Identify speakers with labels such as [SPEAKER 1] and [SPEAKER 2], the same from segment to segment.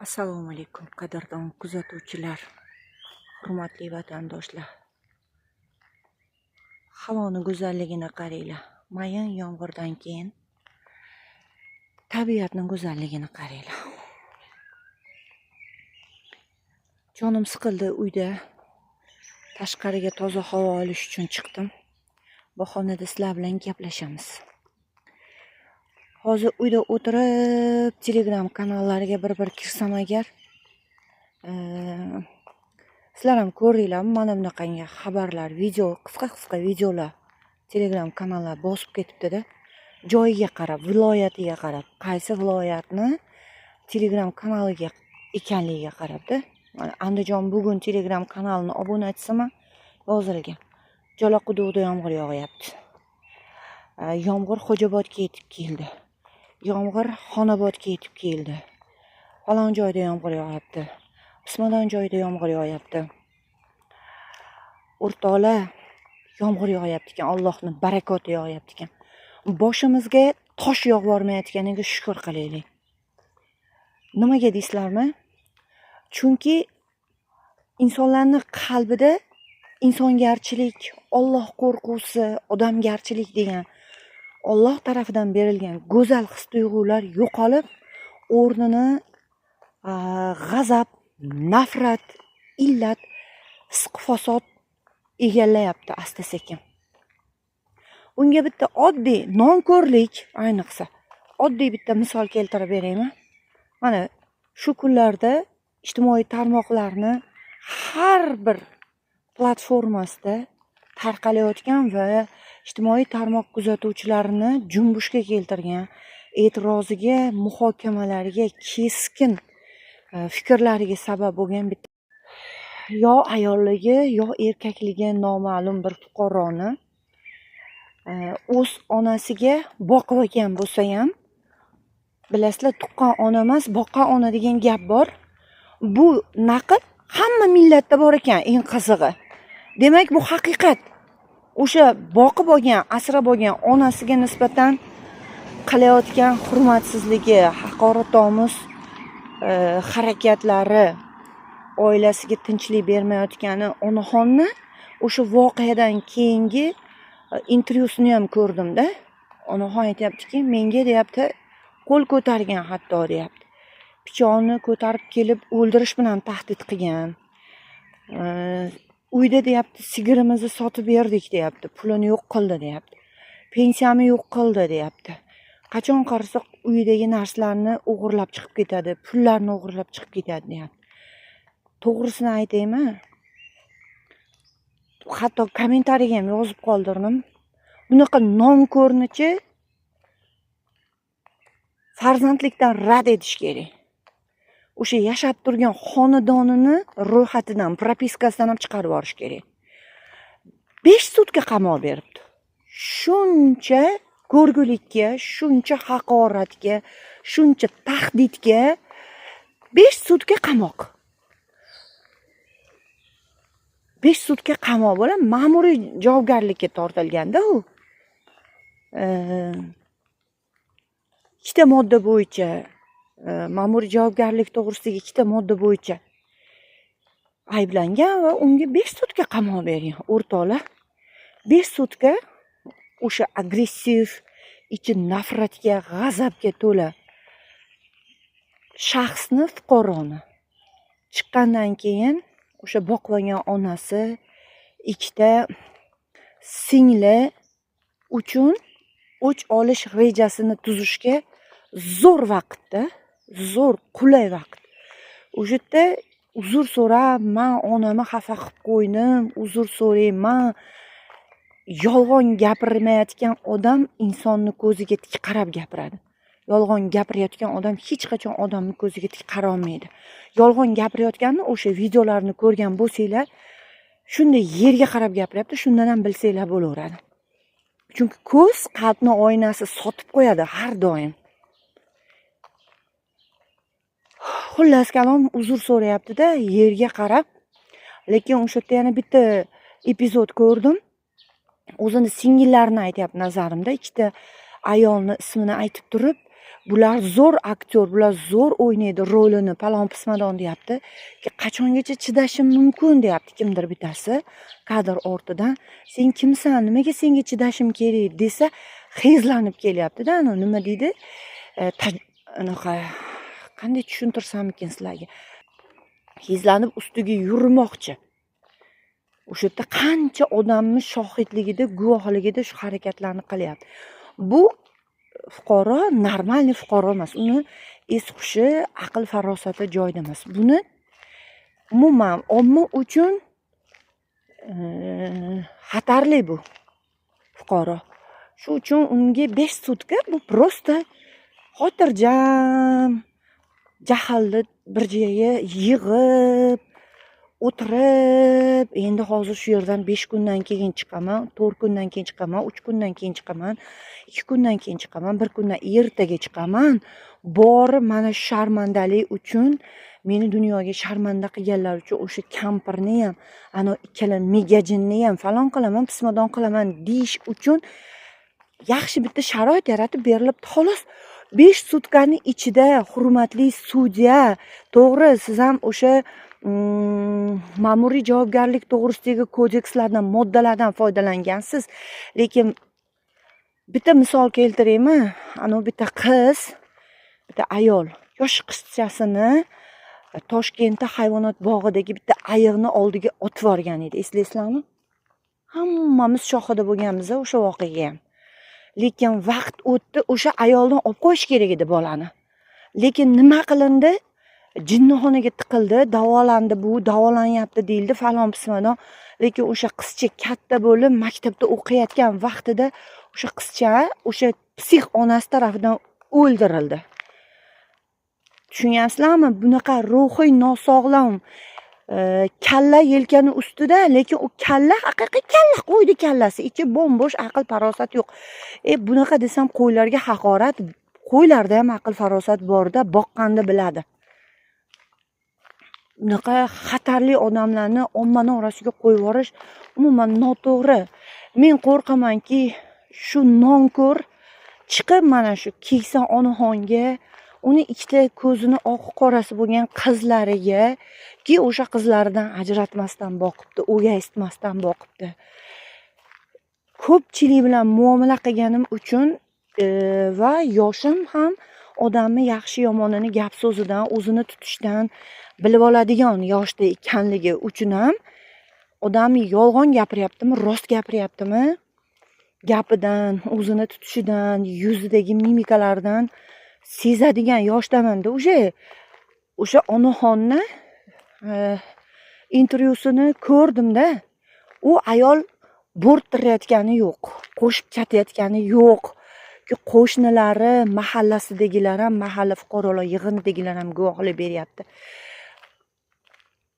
[SPEAKER 1] Assalomu alaykum qadrdon kuzatuvchilar, hurmatli vatandoshlar. Havoni go'zalligini qaranglar. Mayin yomg'irdan keyin tabiatning go'zalligini qaranglar. Jonim siqildi uyda. Tashqariga toza havo olish uchun chiqdim. Bahonada sizlar bilan gaplashamiz. Hozir uyda o'tirib, Telegram kanallariga bir kirsam agar, sizlar ham ko'ringlarmi, mana bunaqangi xabarlar, video, qisqa videolar Telegram kanallar bosib ketibdi-da. Joyiga qarab, viloyatiga qarab, qaysi viloyatni Telegram kanaliga ekanligiga qarabda. Mana Andijon bugun Telegram kanalini obunachisiman yozilgan. Jalaquduqda yomg'ir yog'yapti. Yomg'ir Xo'jobodga yetib keldi. Yomg'ir Xonobodga yetib keldi. Falon joyda yomg'ir yog'yapti. Pismadon joyda yomg'ir yog'yapti. O'rtoqlar, yomg'ir yog'yapti ekan, Allohning barakoti yog'yapti ekan. Boshimizga tosh yog'ib bormayotganiga shukr qilaylik. Nimaga deysizlarmi? Chunki insonlarning qalbida insongarchilik, Alloh qo'rqusi, odamgarchilik degan Alloh tarafidan berilgan go'zal his-tuyg'ular yo'qolib, o'rnini g'azab, nafrat, illat, fisq-fasod egallayapti asta-sekin. Bunga bitta oddiy nonko'rlik, ayniqsa oddiy bitta misol keltirib beraymi? Mana shu kunlarda ijtimoiy tarmoqlarni har bir platformasida tarqalayotgan va ijtimoiy tarmoq kuzatuvchilarini junbushga keltirgan, e'tiroziga, muhokamalariga, keskin fikrlariga sabab bo'lgan bitta yo ayolligi, yo erkakligi noma'lum bir fuqaroni o'z onasiga boqib olgan bo'lsa ham, bilasizlar, tuqqan ona emas, boqqan ona degan gap bor. Bu naql hamma millatda bor ekan, eng qizig'i. Demak, bu haqiqat. O'sha boqib olgan, asrab olgan onasiga nisbatan qilayotgan hurmatsizligi, haqoratomuz harakatlari, oilasiga tinchlik bermayotgani onaxonni o'sha voqeadan keyingi intervyusini ham ko'rdim-da. Onaxon aytayaptiki, menga deyapti, qo'l ko'targan hatto deyapti. Pichoqni ko'tarib kelib o'ldirish bilan tahdid qilgan. Uyda deyapti, sigirimizni sotib berdik deyapti, pulini yo'q qildi deyapti. Pensiyamni yo'q qildi deyapti. Qachon qarasak uydagi narsalarni o'g'irlab chiqib ketadi, pullarni o'g'irlab chiqib ketadi deyapti. To'g'risini aytaymi? Hatto kommentariga ham yozib qoldirdim. Bunaqa nonko'rnichi farzandlikdan rad etish kerak. O'sha yashab turgan xonadonini ro'yxatidan, propiskasidan ham chiqarib yuborish kerak. 5 sutka qamoq beribdi. Shuncha ko'rgulikka, shuncha haqoratga, shuncha tahdidga 5 sutka qamoq. 5 sutka qamoq bilan ma'muriy javobgarlikka tortilganda u. Ikkita modda bo'yicha, ma'muriy javobgarlik to'g'risidagi ikkita modda bo'yicha ayblangan va unga 5 sutka qamoq bergan. O'rtoqlar, 5 sutka o'sha agressiv, ichi nafratga, g'azabga to'la shaxsni, fuqaroni chiqqandan keyin o'sha boqib olgan onasi, ikkita singli uchun o'ch olish rejasini tuzishga zo'r vaqtda, zo'r qulay vaqt. O'sha yerda uzr so'rab, men onamni xafa qilib qo'ydim, uzr so'rayman. Yolg'on gapirmayotgan odam insonni ko'ziga tik qarab gapiradi. Yolg'on gapirayotgan odam hech qachon odamning ko'ziga tik qara olmaydi. Yolg'on gapirayotganni o'sha videolarni ko'rgan bo'lsanglar, shunday yerga qarab gapiryapti, shundan ham bilsanglar bo'laveradi. Chunki ko'z qalbning oynasi sotib qo'yadi har doim. Xullas kalom uzr so'rayapti-da, yerga qarab. Lekin o'sha yerda yana bitta epizod ko'rdim. O'zini singillarini aytayapti nazarimda, ikkita ayolni ismini aytib turib, bular zo'r aktyor, bular zo'r o'ynaydi rolini, palon pismadon deyapti. Qachongacha chidashim mumkin deyapti kimdir bittasi kadr ortidan. Sen kimsan? Nimaga senga chidashim kerak desa, xezlanib kelyapti-da, nima deydi? Anaqa qanday tushuntirsam ekan sizlarga? Xezlanib ustiga yurmoqchi. O'sha yerda qancha odamning shohidligida, guvohligida shu harakatlarni qilyapti. Bu fuqaro normalniy fuqaro emas. Uni es-hushi, aql farosati joyida emas. Buni umuman omma uchun xatarli bu fuqaro. Shu uchun unga 5 sutka bu prosta xotirjam, jahlni bir joyga yig'ib o'tirib, endi hozir shu yerdan 5 kundan keyin chiqaman, 4 kundan keyin chiqaman, 3 kundan keyin chiqaman, 2 kundan keyin chiqaman, 1 kundan ertaga chiqaman. Bori mana shu sharmandalik uchun, meni dunyoga sharmanda qilganlar uchun o'sha kampirni ham, ana ikkala megajinni ham falon qilaman, pismadon qilaman deyish uchun yaxshi bitta sharoit yaratib berilibdi. Xolos 5 sutkani ichida hurmatli sudya, to'g'ri, siz ham o'sha ma'muriy javobgarlik to'g'risidagi kodekslardan, moddalardan foydalangansiz. Lekin bitta misol keltiraymi? Ana bitta qiz, bitta ayol yosh qizchasini Toshkentda hayvonot bog'idagi bitta ayiqni oldiga otib yuborgan edi. Eslaysizlarmi? Hammamiz shohida bo'lganmiz o'sha voqeaga ham. Lekin vaqt o'tdi, o'sha ayoldan olib qo'yish kerak edi bolani. Lekin nima qilindi? Jinnixonaga tiqildi, davolandi, bu davolanyapti deyildi, falon pismadon. Lekin o'sha qizcha katta bo'lib maktabda o'qiyotgan vaqtida o'sha qizcha o'sha psix onasi tarafidan o'ldirildi. Tushunyapsizlarmi? Bunaqa ruhiy nosog'lom kalla yelkani ustida, lekin u kalla haqiqiy kalla, qo'ydi kallasi, ichi bo'm-bo'sh, aql farosat yo'q. Bunaqa desam qo'ylarga haqorat. Qo'ylarda ham aql farosat borda, boqqanda biladi. Bunaqa xatarli odamlarni ommaning orasiga qo'yib yuborish umuman noto'g'ri. Men qo'rqamanki, shu nonko'r chiqib mana shu keksa onaxonga, uni ikkita ko'zini oq qorasi bo'lgan qizlariga, ki o'sha qizlaridan ajratmasdan boqibdi, o'gayistmasdan boqibdi. Ko'pchilik bilan muomala qilganim uchun va yoshim ham odamni yaxshi yomonini gap so'zidan, o'zini tutishdan bilib oladigan yoshda ekanligi uchun ham odam yolg'on gapiryaptimi, rost gapiryaptimi, gapidan, o'zini tutishidan, yuzidagi mimikalaridan sezadigan yoshdaman-da. O'sha onaxonni intervyusini ko'rdim-da. U ayol bo'rttirayotgani yo'q, qo'shib chatayotgani yo'q. Qo'shnilari, mahallasidagilar ham, mahalla fuqarolar yig'inidagilar ham guvohlik beryapti.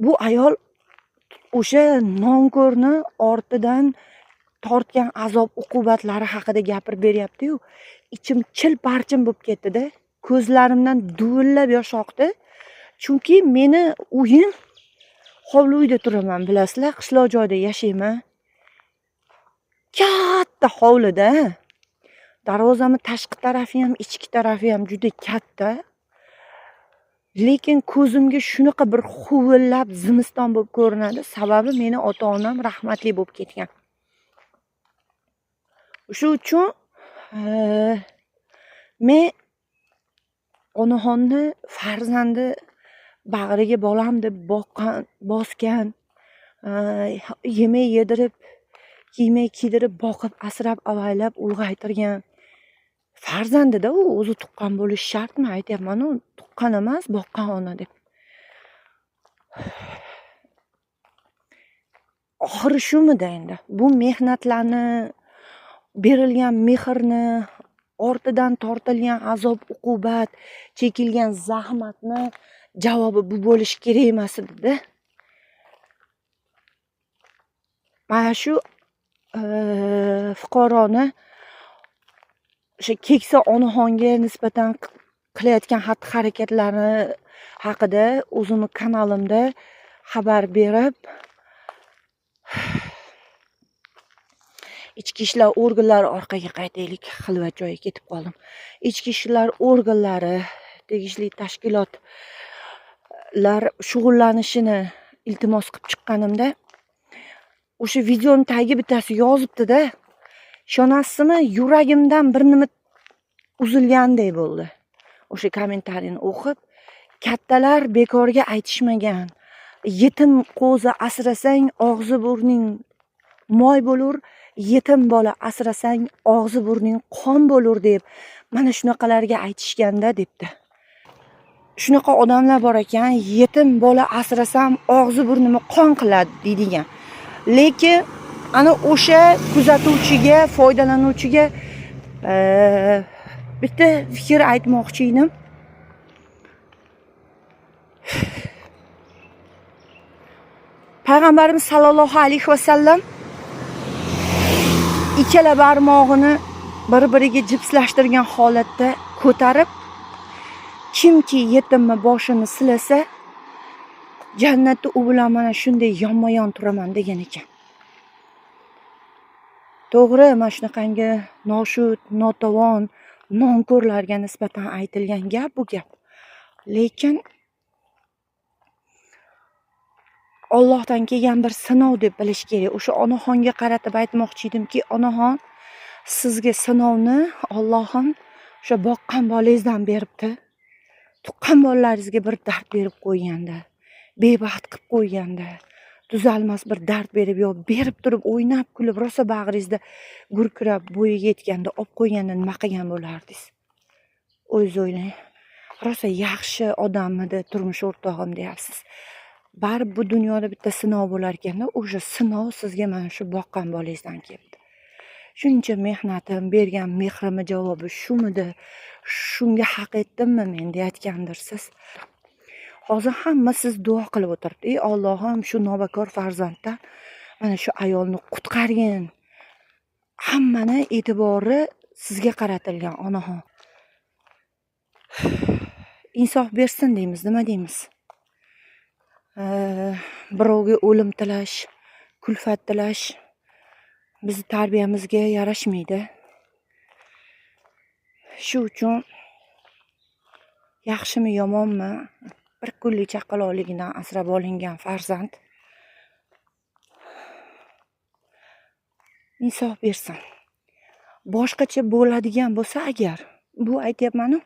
[SPEAKER 1] Bu ayol o'sha nonko'rni ortidan tortgan azob uqubatlari haqida gapirib beryapti-yu, ichim chil-parchin bo'lib ketdi-da. Ko'zlarimdan duvillab yosh oqdi. Chunki meni uyim hovli uyda turaman, bilasizlar, qishloq joyda yashayman. Katta hovlida. Darvozami tashqi tarafi ham, ichki tarafi ham juda katta. Lekin ko'zimga shunaqa bir huvillab zimiston bo'lib ko'rinadi. Sababi meni ota-onam rahmatli bo'lib ketgan. Shu uchun men onaxonni farzandi bag'riga bolam deb bosgan, yemay yedirib, kiymay kiydirib, boqib, asrab, avaylab, ulg'aytirgan farzandida u o'zi tuqqan bo'lish shartmi? Aytyapman, u tuqqan emas, boqqan ona deb. Oxiri shumida endi? Bu mehnatlarni, berilgan mehrni, ortidan tortilgan azob uqubat, chekilgan zahmatni javobi bu bo'lish kerak emas edi-da. Mana shu fuqaroni o'sha keksa onaxonga nisbatan qilayotgan xatti-harakatlari haqida o'zimni kanalimda xabar berib, ichki ishlar organlari orqaga qaytaylik, xilvat joyiga ketib qoldim. Ichki ishlar organlari, tegishli tashkilotlar shug'ullanishini iltimos qilib chiqqanimda, o'sha videoning tagiga bittasi yozibdi-da, ishonasizmi, yuragimdan bir nima uzilgandek bo'ldi. O'sha kommentariyni o'qib, kattalar bekorga aytishmagan. Yetim qo'zi asrasang, og'zi burning moy bo'lur, yetim bola asrasang, og'zi burning qon bo'lur deb, mana shunaqalarga aytishganda debdi. Shunaqa odamlar bor ekan, yetim bola asrasam, og'zi burnimni qon qiladi deydigan. Lekin ana o'sha kuzatuvchiga, foydalanuvchiga bitta fikr aytmoqchi edim. Payg'ambarimiz sallallohu alayhi vasallam ikkala barmog'ini bir-biriga jipslashtirgan holatda ko'tarib, kimki yetimni boshini silasa, jannatda u bilan mana shunday yonma-yon turaman degan ekan. To'g'ri, mana shunaqangi noshud, notavon, nonko'rlarga nisbatan aytilgan gap bu gap. Lekin Allohdan kelgan bir sinov deb bilish kerak. O'sha onaxonga qaratib aytmoqchi edimki, onaxon, sizga sinovni Allohim o'sha boqqan bolangizdan beribdi. Tuqqan bolalaringizga bir dard berib qo'yganda, bebaxt qilib qo'yganda, tuzalmas bir dard berib, yo berib turib o'ynab kulib, rosa bag'ringizda gurkirab bo'yiga yetganda olib qo'yganda nima qilgan bo'lardingiz? O'zingiz o'ylang. Rosa yaxshi odammidi turmush o'rtog'im deyapsiz. Baribir bu dunyoda bitta sinov bo'lar ekanda, o'sha sinov sizga mana shu boqqan bolangizdan keldi. Shuncha mehnatim, bergan mehrimni javobi shumidi? Shunga haq etdimmi men deyotgandirsiz. Hozir hamma siz duo qilib o'tiribdi. Ey Allohim, shu nobakor farzanddan mana shu ayolni qutqargin. Hammani e'tibori sizga qaratilgan onaxon. Insof bersin deymiz, nima deymiz? Birovga o'lim tilash, kulfat tilash bizni tarbiyamizga yarashmaydi. Shu uchun yaxshimi yomonmi, bir kunlik chaqaloqligidan asrab olingan farzand insof bersin. Boshqacha bo'ladigan bo'lsa agar, bu aytyapman-ku,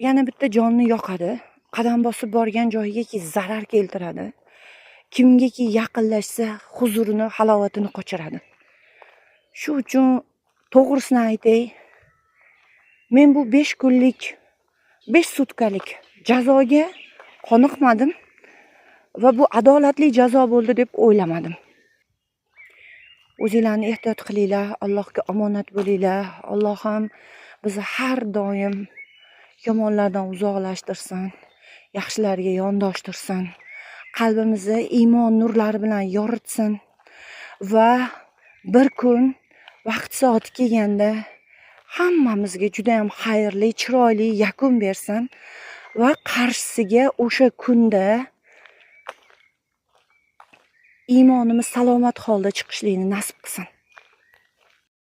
[SPEAKER 1] yana bitta jonni yoqadi, qadam bosib borgan joyigaki zarar keltiradi. Kimgaki yaqinlashsa huzurini, halovatini qochiradi. Shu uchun to'g'risini aytay, men bu 5 kunlik, 5 sutkalik jazoga qoniqmadim va bu adolatli jazo bo'ldi deb o'ylamadim. O'zinglarni ehtiyot qilinglar, Allohga omonat bo'linglar. Allohim bizni har doim yomonlardan uzoqlashtirsin, yaxshilarga yondoshtirsin, qalbimizni iymon nurlari bilan yoritsin va bir kun vaqt soati kelganda hammamizga juda ham xayrli, chiroyli yakun bersin va qarshisiga o'sha kunda iymonimiz salomat holda chiqishlikni nasib qilsin.